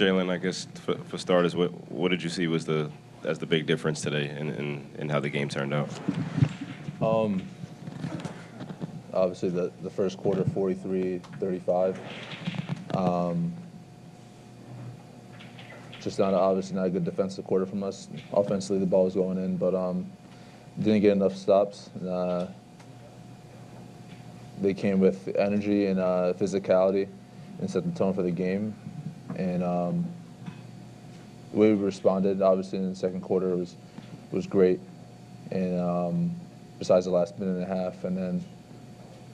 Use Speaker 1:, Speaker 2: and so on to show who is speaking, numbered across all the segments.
Speaker 1: Jalen, I guess for starters, what did you see was as the big difference today in how the game turned out?
Speaker 2: Obviously, the first quarter, 43-35. Just obviously not a good defensive quarter from us. Offensively, the ball was going in, but didn't get enough stops. They came with energy and physicality and set the tone for the game. And the way we responded, obviously, in the second quarter was great. And besides the last minute and a half, and then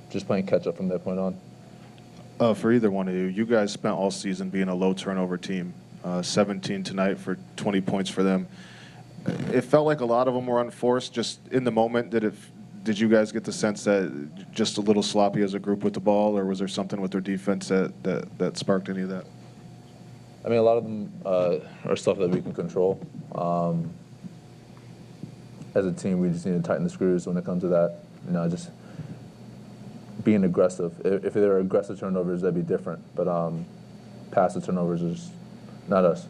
Speaker 2: just playing catch-up from that point on.
Speaker 3: For either one of you, you guys spent all season being a low turnover team. 17 tonight for 20 points for them. It felt like a lot of them were unforced. Just in the moment, did you guys get the sense that just a little sloppy as a group with the ball, or was there something with their defense that sparked any of that?
Speaker 2: I mean, a lot of them are stuff that we can control. As a team, we just need to tighten the screws when it comes to that. Just being aggressive. If there were aggressive turnovers, that'd be different. But passive turnovers is not us.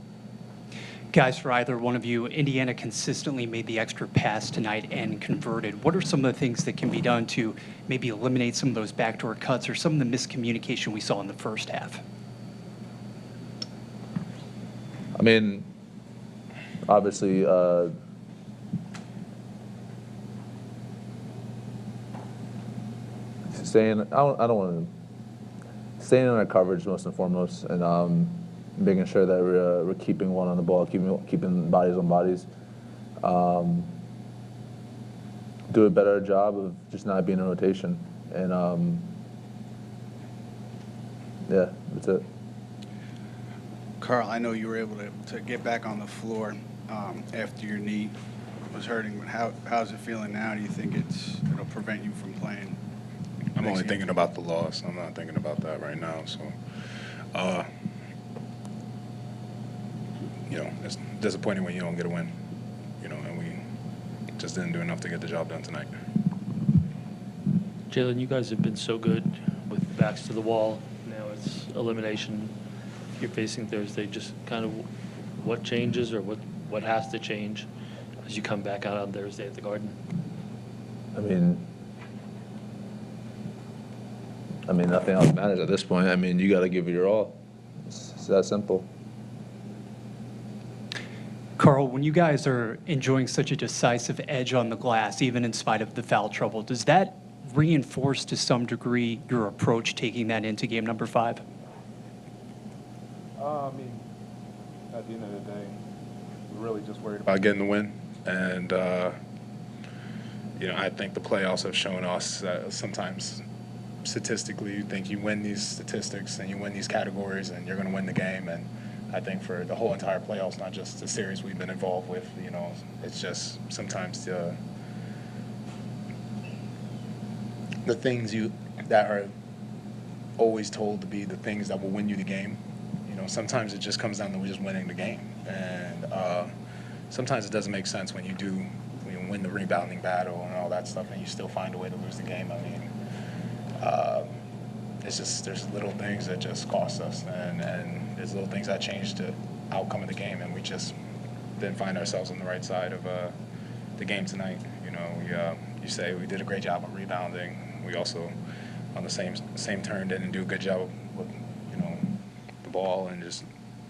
Speaker 4: Guys, for either one of you, Indiana consistently made the extra pass tonight and converted. What are some of the things that can be done to maybe eliminate some of those backdoor cuts or some of the miscommunication we saw in the first half?
Speaker 2: I mean, obviously, staying in our coverage most and foremost, and making sure that we're keeping one on the ball, keeping bodies on bodies. Do a better job of just not being in rotation, and yeah, that's it.
Speaker 5: Karl, I know you were able to get back on the floor after your knee was hurting, but how's it feeling now? Do you think it'll prevent you from playing?
Speaker 6: I'm only thinking about the loss. I'm not thinking about that right now. So, it's disappointing when you don't get a win, and we just didn't do enough to get the job done tonight.
Speaker 7: Jalen, you guys have been so good with backs to the wall. Now it's elimination. You're facing Thursday. Just kind of what changes or what has to change as you come back out on Thursday at the Garden?
Speaker 2: I mean, nothing else matters at this point. I mean, you got to give it your all. It's that simple.
Speaker 4: Karl, when you guys are enjoying such a decisive edge on the glass, even in spite of the foul trouble, does that reinforce to some degree your approach taking that into game number 5?
Speaker 6: I mean, at the end of the day, we're really just worried about getting the win. And, I think the playoffs have shown us that sometimes statistically you think you win these statistics and you win these categories and you're going to win the game. And I think for the whole entire playoffs, not just the series we've been involved with, it's just sometimes the things that are always told to be the things that will win you the game. Sometimes it just comes down to just winning the game. And sometimes it doesn't make sense when you win the rebounding battle and all that stuff and you still find a way to lose the game. I mean, it's just there's little things that just cost us, and there's little things that change the outcome of the game, and we just didn't find ourselves on the right side of the game tonight. You say we did a great job of rebounding. We also, on the same turn, didn't do a good job with the ball and just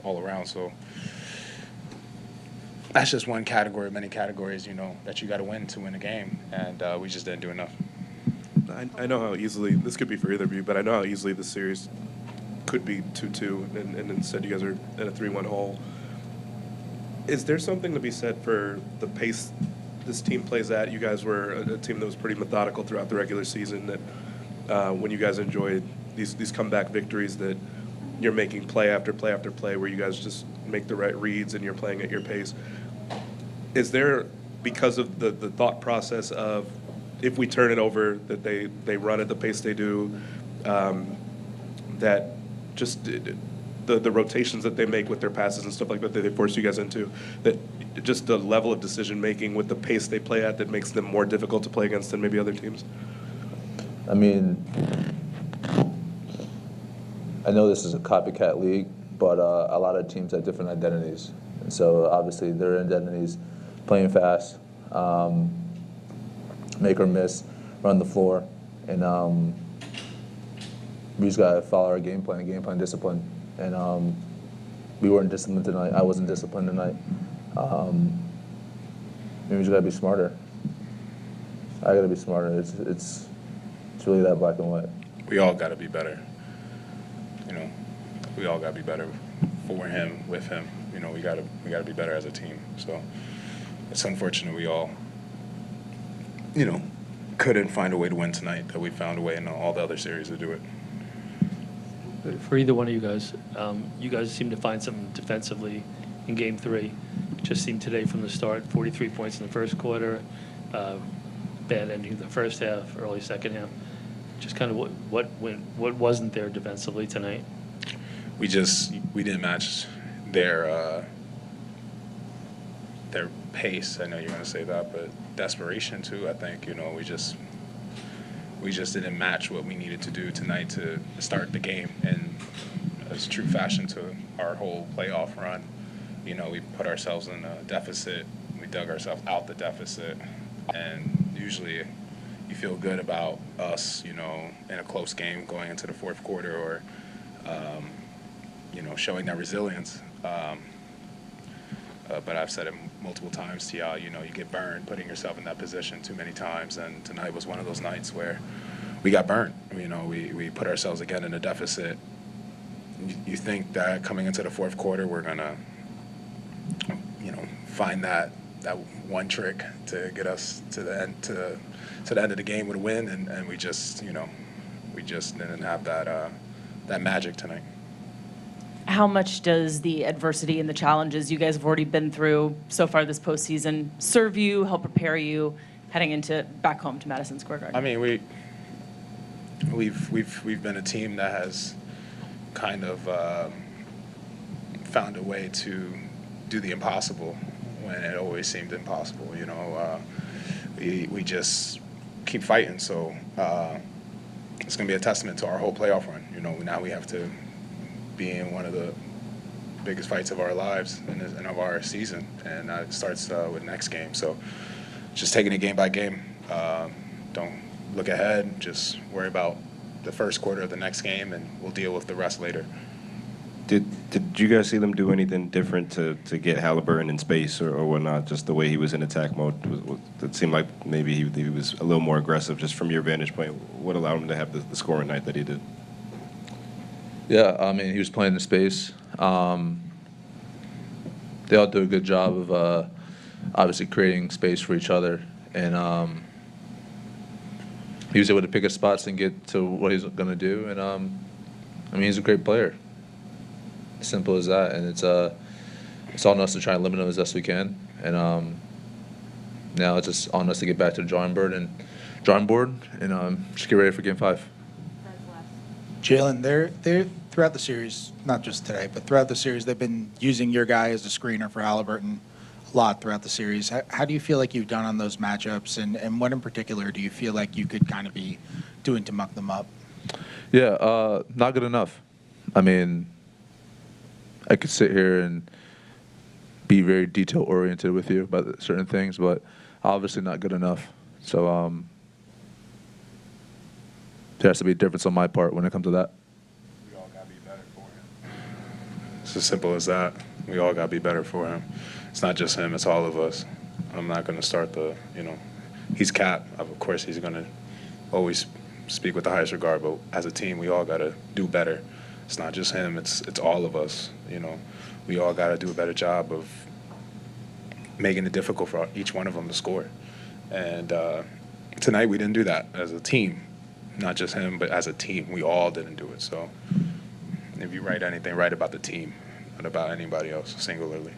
Speaker 6: all around. So that's just one category of many categories, that you got to win to win a game, and we just didn't do enough.
Speaker 8: I know how easily, this could be for either of you, but I know how easily this series could be 2-2, and instead you guys are in a 3-1 hole. Is there something to be said for the pace this team plays at? You guys were a team that was pretty methodical throughout the regular season, that when you guys enjoyed these comeback victories, that you're making play after play after play where you guys just make the right reads and you're playing at your pace. Is there, because of the thought process of if we turn it over, that they run at the pace they do, that just the rotations that they make with their passes and stuff like that they force you guys into, that just the level of decision making with the pace they play at that makes them more difficult to play against than maybe other teams?
Speaker 2: I mean, I know this is a copycat league, but a lot of teams have different identities. And so obviously their identities, playing fast, make or miss, run the floor, and we just gotta follow our game plan discipline. And we weren't disciplined tonight. I wasn't disciplined tonight. We just gotta be smarter. I gotta be smarter. It's really that black and white.
Speaker 6: We all got to be better. You know, we all got to be better for him, with him. You know, we got to be better as a team. So it's unfortunate we all, you know, couldn't find a way to win tonight. That we found a way in all the other series to do it.
Speaker 7: For either one of you guys seem to find something defensively in Game 3. Just seemed today from the start, 43 points in the first quarter, bad ending of the first half, early second half. Just kind of what wasn't there defensively tonight?
Speaker 6: We didn't match their pace. I know you're going to say that, but desperation too. I think, you know, we just didn't match what we needed to do tonight to start the game, and as true fashion to our whole playoff run. You know, we put ourselves in a deficit. We dug ourselves out the deficit, and usually you feel good about us, you know, in a close game going into the fourth quarter, or you know, showing that resilience. But I've said it multiple times to y'all, you know, you get burned putting yourself in that position too many times, and tonight was one of those nights where we got burned. You know, we put ourselves again in a deficit. You think that coming into the fourth quarter we're gonna, you know, find that one trick to get us to the end of the game with a win, and we just didn't have that magic tonight.
Speaker 9: How much does the adversity and the challenges you guys have already been through so far this postseason serve you, help prepare you heading into back home to Madison Square Garden?
Speaker 6: I mean, we've been a team that has kind of found a way to do the impossible when it always seemed impossible. You know, we just keep fighting. So it's going to be a testament to our whole playoff run. You know, now we have to be in one of the biggest fights of our lives and of our season, and it starts with next game. So just taking it game by game. Don't look ahead. Just worry about the first quarter of the next game, and we'll deal with the rest later.
Speaker 1: Did you guys see them do anything different to get Halliburton in space or whatnot? Just the way he was in attack mode, it seemed like maybe he was a little more aggressive. Just from your vantage point, what allowed him to have the scoring night that he did?
Speaker 2: Yeah, I mean, he was playing in space. They all do a good job of obviously creating space for each other, and he was able to pick his spots and get to what he's going to do. And I mean, he's a great player. Simple as that. And it's on us to try and limit him as best we can. And now it's just on us to get back to the drawing board and just get ready for Game 5.
Speaker 10: Jalen, they're throughout the series, not just today, but throughout the series, they've been using your guy as a screener for Halliburton a lot throughout the series. How do you feel like you've done on those matchups, and what in particular do you feel like you could kind of be doing to muck them up?
Speaker 2: Yeah, not good enough. I mean, I could sit here and be very detail-oriented with you about certain things, but obviously not good enough. So there has to be a difference on my part when it comes to that.
Speaker 6: We all got to be better for him. It's as simple as that. We all got to be better for him. It's not just him, it's all of us. I'm not going to start he's Cap. Of course, he's going to always speak with the highest regard, but as a team, we all got to do better. It's not just him, it's all of us. You know, we all got to do a better job of making it difficult for each one of them to score. And tonight we didn't do that as a team. Not just him, but as a team, we all didn't do it. So if you write anything, write about the team, not about anybody else singularly.